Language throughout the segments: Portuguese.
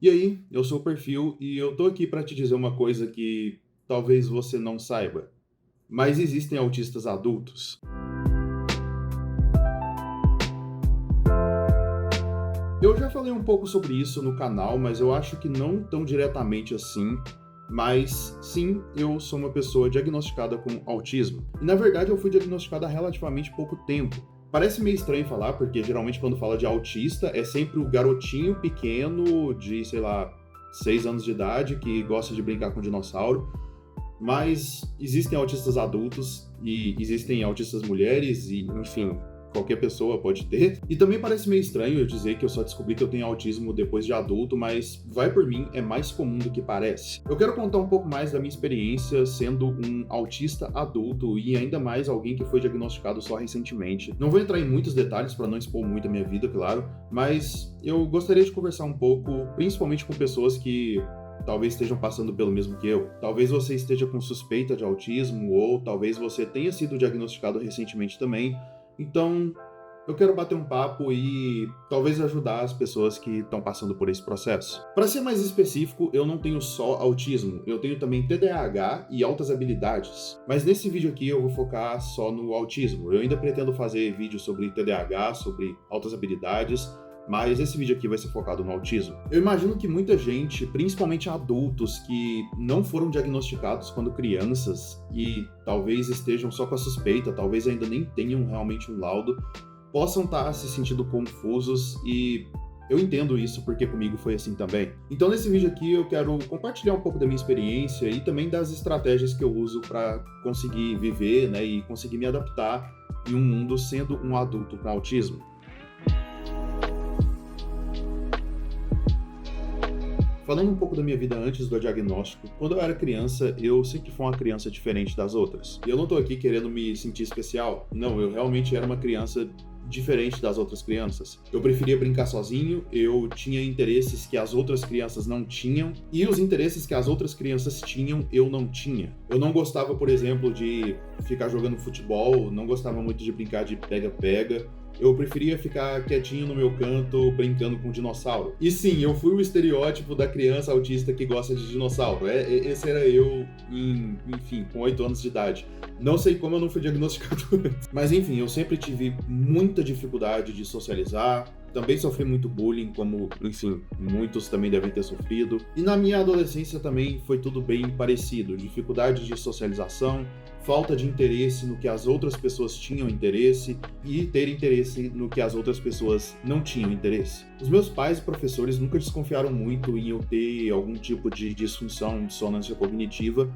E aí, eu sou o Perfil e eu tô aqui para te dizer uma coisa que talvez você não saiba, mas existem autistas adultos. Eu já falei um pouco sobre isso no canal, mas eu acho que não tão diretamente assim. Mas sim, eu sou uma pessoa diagnosticada com autismo. E na verdade eu fui diagnosticada há relativamente pouco tempo. Parece meio estranho falar, porque geralmente quando fala de autista é sempre o garotinho pequeno de, sei lá, 6 anos de idade que gosta de brincar com dinossauro. Mas existem autistas adultos e existem autistas mulheres e, enfim, qualquer pessoa pode ter. E também parece meio estranho eu dizer que eu só descobri que eu tenho autismo depois de adulto, mas vai por mim, é mais comum do que parece. Eu quero contar um pouco mais da minha experiência sendo um autista adulto e ainda mais alguém que foi diagnosticado só recentemente. Não vou entrar em muitos detalhes para não expor muito a minha vida, claro, mas eu gostaria de conversar um pouco, principalmente com pessoas que talvez estejam passando pelo mesmo que eu. Talvez você esteja com suspeita de autismo ou talvez você tenha sido diagnosticado recentemente também. Então, eu quero bater um papo e talvez ajudar as pessoas que estão passando por esse processo. Para ser mais específico, eu não tenho só autismo, eu tenho também TDAH e altas habilidades. Mas nesse vídeo aqui eu vou focar só no autismo. Eu ainda pretendo fazer vídeos sobre TDAH, sobre altas habilidades, mas esse vídeo aqui vai ser focado no autismo. Eu imagino que muita gente, principalmente adultos que não foram diagnosticados quando crianças e talvez estejam só com a suspeita, talvez ainda nem tenham realmente um laudo, possam estar se sentindo confusos e eu entendo isso porque comigo foi assim também. Então nesse vídeo aqui eu quero compartilhar um pouco da minha experiência e também das estratégias que eu uso para conseguir viver, né, e conseguir me adaptar em um mundo sendo um adulto com autismo. Falando um pouco da minha vida antes do diagnóstico, quando eu era criança, eu sempre fui uma criança diferente das outras. E eu não tô aqui querendo me sentir especial. Não, eu realmente era uma criança diferente das outras crianças. Eu preferia brincar sozinho, eu tinha interesses que as outras crianças não tinham, e os interesses que as outras crianças tinham, eu não tinha. Eu não gostava, por exemplo, de ficar jogando futebol, não gostava muito de brincar de pega-pega. Eu preferia ficar quietinho no meu canto, brincando com dinossauro. E sim, eu fui o estereótipo da criança autista que gosta de dinossauro. Esse era eu, enfim, com 8 anos de idade. Não sei como eu não fui diagnosticado antes. Mas enfim, eu sempre tive muita dificuldade de socializar. Também sofri muito bullying, como, enfim, muitos também devem ter sofrido. E na minha adolescência também foi tudo bem parecido. Dificuldade de socialização, falta de interesse no que as outras pessoas tinham interesse e ter interesse no que as outras pessoas não tinham interesse. Os meus pais e professores nunca desconfiaram muito em eu ter algum tipo de disfunção, dissonância cognitiva.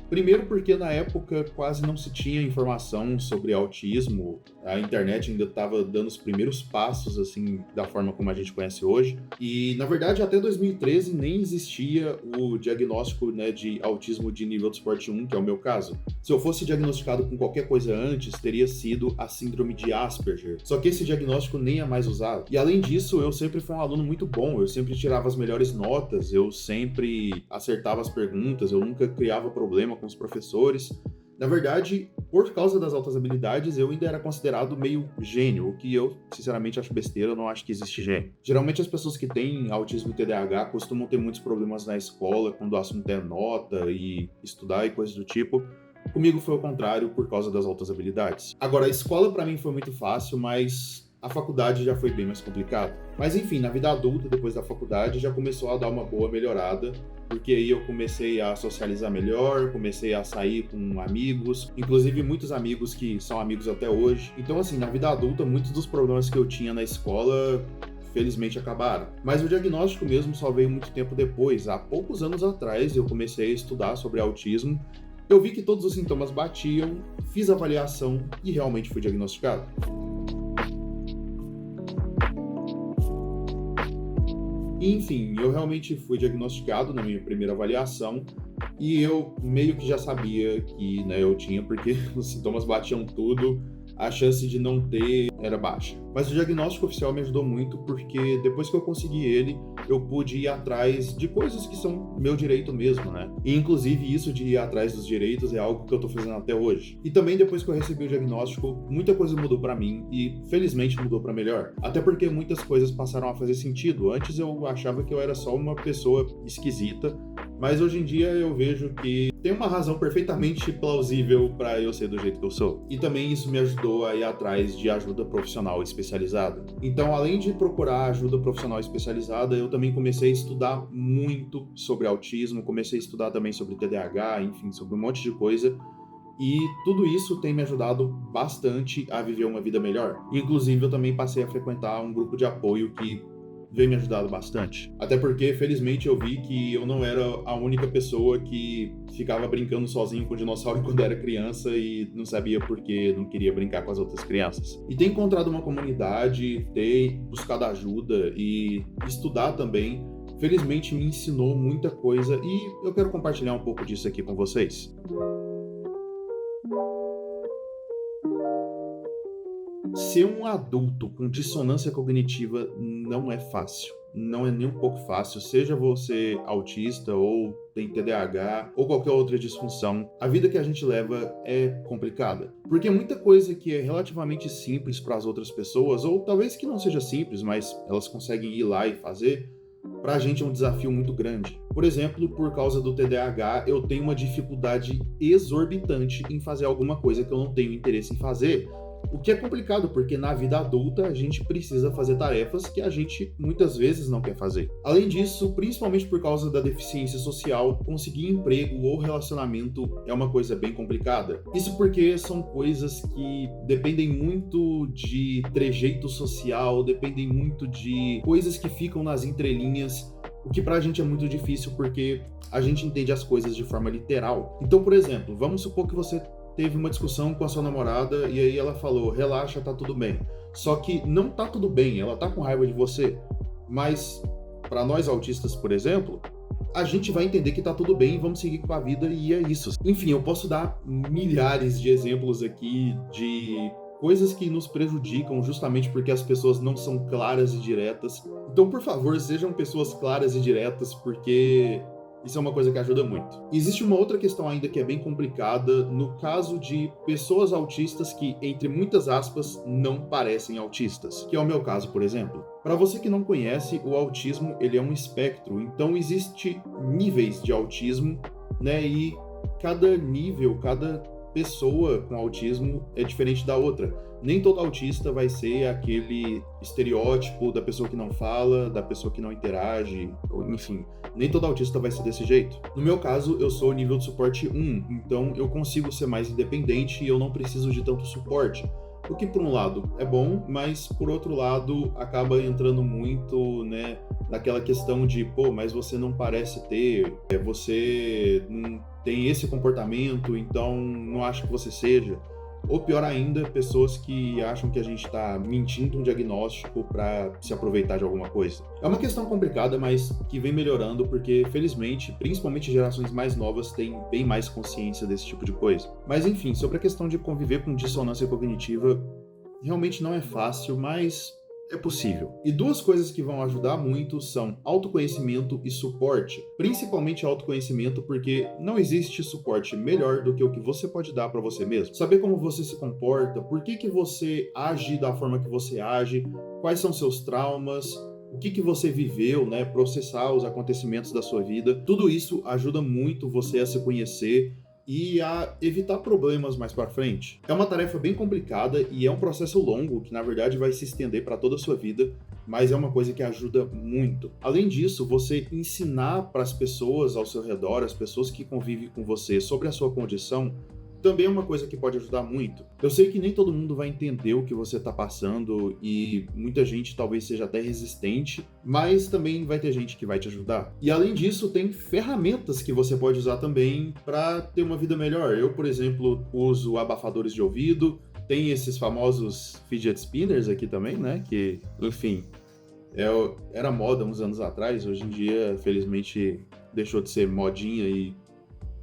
Primeiro porque na época quase não se tinha informação sobre autismo, a internet ainda estava dando os primeiros passos assim da forma como a gente conhece hoje. E na verdade até 2013 nem existia o diagnóstico, né, de autismo de nível de suporte 1, que é o meu caso. Se eu fosse diagnosticado com qualquer coisa antes, teria sido a síndrome de Asperger. Só que esse diagnóstico nem é mais usado. E além disso, eu sempre fui um aluno muito bom, eu sempre tirava as melhores notas, eu sempre acertava as perguntas, eu nunca criava problema com os professores. Na verdade, por causa das altas habilidades, eu ainda era considerado meio gênio, o que eu, sinceramente, acho besteira, eu não acho que existe gênio. Geralmente as pessoas que têm autismo e TDAH costumam ter muitos problemas na escola, quando o assunto é nota e estudar e coisas do tipo. Comigo foi o contrário, por causa das altas habilidades. Agora, a escola para mim foi muito fácil, mas a faculdade já foi bem mais complicado. Mas enfim, na vida adulta, depois da faculdade, já começou a dar uma boa melhorada, porque aí eu comecei a socializar melhor, comecei a sair com amigos, inclusive muitos amigos que são amigos até hoje. Então assim, na vida adulta, muitos dos problemas que eu tinha na escola felizmente acabaram. Mas o diagnóstico mesmo só veio muito tempo depois. Há poucos anos atrás eu comecei a estudar sobre autismo, eu vi que todos os sintomas batiam, fiz a avaliação e realmente fui diagnosticado. Enfim, eu realmente fui diagnosticado na minha primeira avaliação e eu meio que já sabia que, né, eu tinha, porque os sintomas batiam tudo, a chance de não ter era baixa. Mas o diagnóstico oficial me ajudou muito porque depois que eu consegui ele, eu pude ir atrás de coisas que são meu direito mesmo, né? E inclusive isso de ir atrás dos direitos é algo que eu tô fazendo até hoje. E também depois que eu recebi o diagnóstico, muita coisa mudou pra mim e felizmente mudou pra melhor. Até porque muitas coisas passaram a fazer sentido. Antes eu achava que eu era só uma pessoa esquisita, mas hoje em dia eu vejo que tem uma razão perfeitamente plausível para eu ser do jeito que eu sou. E também isso me ajudou a ir atrás de ajuda profissional especializada. Então, além de procurar ajuda profissional especializada, eu também comecei a estudar muito sobre autismo, comecei a estudar também sobre TDAH, enfim, sobre um monte de coisa. E tudo isso tem me ajudado bastante a viver uma vida melhor. Inclusive, eu também passei a frequentar um grupo de apoio que veio me ajudando bastante. Até porque, felizmente, eu vi que eu não era a única pessoa que ficava brincando sozinho com o dinossauro quando era criança e não sabia por que não queria brincar com as outras crianças. E ter encontrado uma comunidade, ter buscado ajuda e estudar também, felizmente me ensinou muita coisa e eu quero compartilhar um pouco disso aqui com vocês. Ser um adulto com dissonância cognitiva não é fácil. Não é nem um pouco fácil, seja você autista ou tem TDAH ou qualquer outra disfunção. A vida que a gente leva é complicada. Porque muita coisa que é relativamente simples para as outras pessoas, ou talvez que não seja simples, mas elas conseguem ir lá e fazer, para a gente é um desafio muito grande. Por exemplo, por causa do TDAH, eu tenho uma dificuldade exorbitante em fazer alguma coisa que eu não tenho interesse em fazer. O que é complicado, porque na vida adulta a gente precisa fazer tarefas que a gente muitas vezes não quer fazer. Além disso, principalmente por causa da deficiência social, conseguir emprego ou relacionamento é uma coisa bem complicada. Isso porque são coisas que dependem muito de trejeito social, dependem muito de coisas que ficam nas entrelinhas, o que pra gente é muito difícil porque a gente entende as coisas de forma literal. Então, por exemplo, vamos supor que você teve uma discussão com a sua namorada e aí ela falou, relaxa, tá tudo bem. Só que não tá tudo bem, ela tá com raiva de você. Mas, para nós autistas, por exemplo, a gente vai entender que tá tudo bem e vamos seguir com a vida e é isso. Enfim, eu posso dar milhares de exemplos aqui de coisas que nos prejudicam justamente porque as pessoas não são claras e diretas. Então, por favor, sejam pessoas claras e diretas, porque isso é uma coisa que ajuda muito. Existe uma outra questão ainda que é bem complicada no caso de pessoas autistas que, entre muitas aspas, não parecem autistas, que é o meu caso, por exemplo. Para você que não conhece, o autismo ele é um espectro, então existe níveis de autismo, né? E cada nível, cada pessoa com autismo é diferente da outra. Nem todo autista vai ser aquele estereótipo da pessoa que não fala, da pessoa que não interage, enfim. Nem todo autista vai ser desse jeito. No meu caso, eu sou nível de suporte 1, então eu consigo ser mais independente e eu não preciso de tanto suporte. O que, por um lado, é bom, mas, por outro lado, acaba entrando muito, né, naquela questão de, pô, mas você não parece ter, você não tem esse comportamento, então não acho que você seja. Ou pior ainda, pessoas que acham que a gente está mentindo um diagnóstico para se aproveitar de alguma coisa. É uma questão complicada, mas que vem melhorando porque, felizmente, principalmente gerações mais novas têm bem mais consciência desse tipo de coisa. Mas enfim, sobre a questão de conviver com dissonância cognitiva, realmente não é fácil, mas é possível. E duas coisas que vão ajudar muito são autoconhecimento e suporte. Principalmente autoconhecimento, porque não existe suporte melhor do que o que você pode dar para você mesmo. Saber como você se comporta, por que você age da forma que você age, quais são seus traumas, o que você viveu, né? Processar os acontecimentos da sua vida. Tudo isso ajuda muito você a se conhecer e a evitar problemas mais para frente. É uma tarefa bem complicada e é um processo longo que, na verdade, vai se estender para toda a sua vida, mas é uma coisa que ajuda muito. Além disso, você ensinar para as pessoas ao seu redor, as pessoas que convivem com você, sobre a sua condição, também é uma coisa que pode ajudar muito. Eu sei que nem todo mundo vai entender o que você está passando e muita gente talvez seja até resistente, mas também vai ter gente que vai te ajudar. E além disso, tem ferramentas que você pode usar também para ter uma vida melhor. Eu, por exemplo, uso abafadores de ouvido, tem esses famosos fidget spinners aqui também, né? Que, enfim, era moda uns anos atrás, hoje em dia, felizmente, deixou de ser modinha e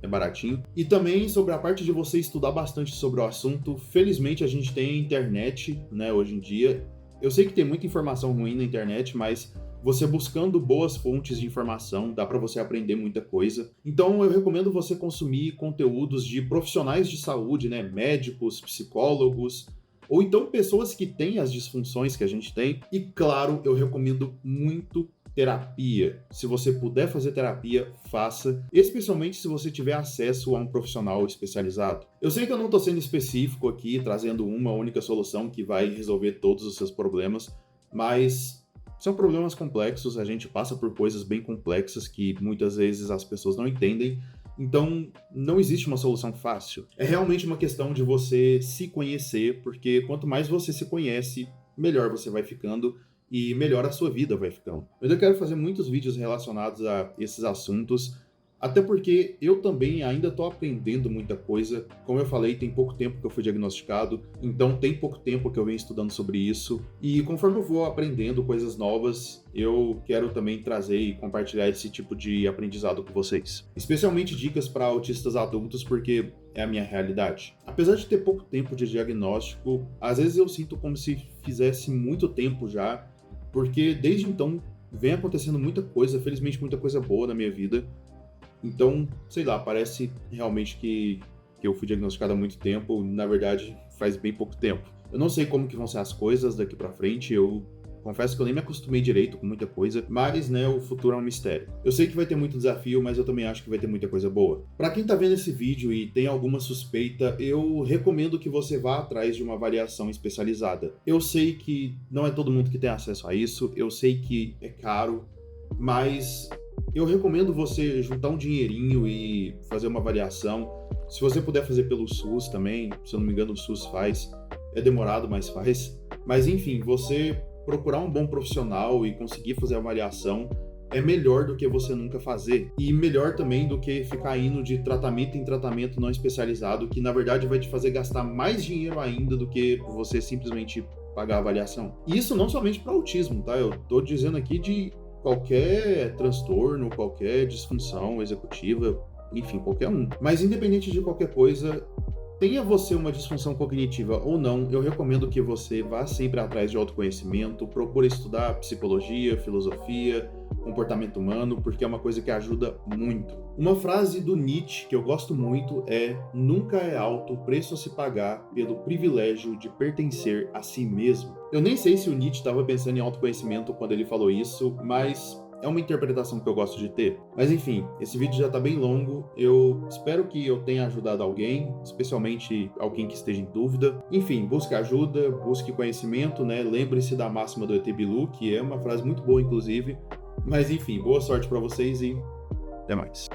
é baratinho. E também sobre a parte de você estudar bastante sobre o assunto, felizmente a gente tem a internet, né, hoje em dia. Eu sei que tem muita informação ruim na internet, mas Você buscando boas fontes de informação, dá para você aprender muita coisa. Então eu recomendo você consumir conteúdos de profissionais de saúde, né, médicos, psicólogos, ou então pessoas que têm as disfunções que a gente tem. E claro, eu recomendo muito terapia. Se você puder fazer terapia, faça, especialmente se você tiver acesso a um profissional especializado. Eu sei que eu não estou sendo específico aqui, trazendo uma única solução que vai resolver todos os seus problemas, mas são problemas complexos, a gente passa por coisas bem complexas que muitas vezes as pessoas não entendem. Então, não existe uma solução fácil. É realmente uma questão de você se conhecer, porque quanto mais você se conhece, melhor você vai ficando e melhor a sua vida vai ficando. Mas eu quero fazer muitos vídeos relacionados a esses assuntos, até porque eu também ainda estou aprendendo muita coisa. Como eu falei, tem pouco tempo que eu fui diagnosticado, então tem pouco tempo que eu venho estudando sobre isso. E conforme eu vou aprendendo coisas novas, eu quero também trazer e compartilhar esse tipo de aprendizado com vocês. Especialmente dicas para autistas adultos, porque é a minha realidade. Apesar de ter pouco tempo de diagnóstico, às vezes eu sinto como se fizesse muito tempo já, porque desde então vem acontecendo muita coisa, felizmente muita coisa boa na minha vida. Então, sei lá, parece realmente que eu fui diagnosticado há muito tempo, na verdade faz bem pouco tempo. Eu não sei como que vão ser as coisas daqui pra frente, eu confesso que eu nem me acostumei direito com muita coisa, mas, né, o futuro é um mistério. Eu sei que vai ter muito desafio, mas eu também acho que vai ter muita coisa boa. Pra quem tá vendo esse vídeo e tem alguma suspeita, eu recomendo que você vá atrás de uma avaliação especializada. Eu sei que não é todo mundo que tem acesso a isso, eu sei que é caro, mas eu recomendo você juntar um dinheirinho e fazer uma avaliação. Se você puder fazer pelo SUS também, se eu não me engano o SUS faz, é demorado, mas faz. Mas enfim, você procurar um bom profissional e conseguir fazer a avaliação é melhor do que você nunca fazer. E melhor também do que ficar indo de tratamento em tratamento não especializado, que na verdade vai te fazer gastar mais dinheiro ainda do que você simplesmente pagar a avaliação. E isso não somente para autismo, tá? Eu tô dizendo aqui de qualquer transtorno, qualquer disfunção executiva, enfim, qualquer um. Mas independente de qualquer coisa, tenha você uma disfunção cognitiva ou não, eu recomendo que você vá sempre atrás de autoconhecimento, procure estudar psicologia, filosofia, comportamento humano, porque é uma coisa que ajuda muito. Uma frase do Nietzsche que eu gosto muito é: nunca é alto o preço a se pagar pelo privilégio de pertencer a si mesmo. Eu nem sei se o Nietzsche estava pensando em autoconhecimento quando ele falou isso, mas é uma interpretação que eu gosto de ter. Mas enfim, esse vídeo já tá bem longo. Eu espero que eu tenha ajudado alguém, especialmente alguém que esteja em dúvida. Enfim, busque ajuda, busque conhecimento, né? Lembre-se da máxima do ET Bilu, que é uma frase muito boa, inclusive. Mas enfim, boa sorte pra vocês e até mais.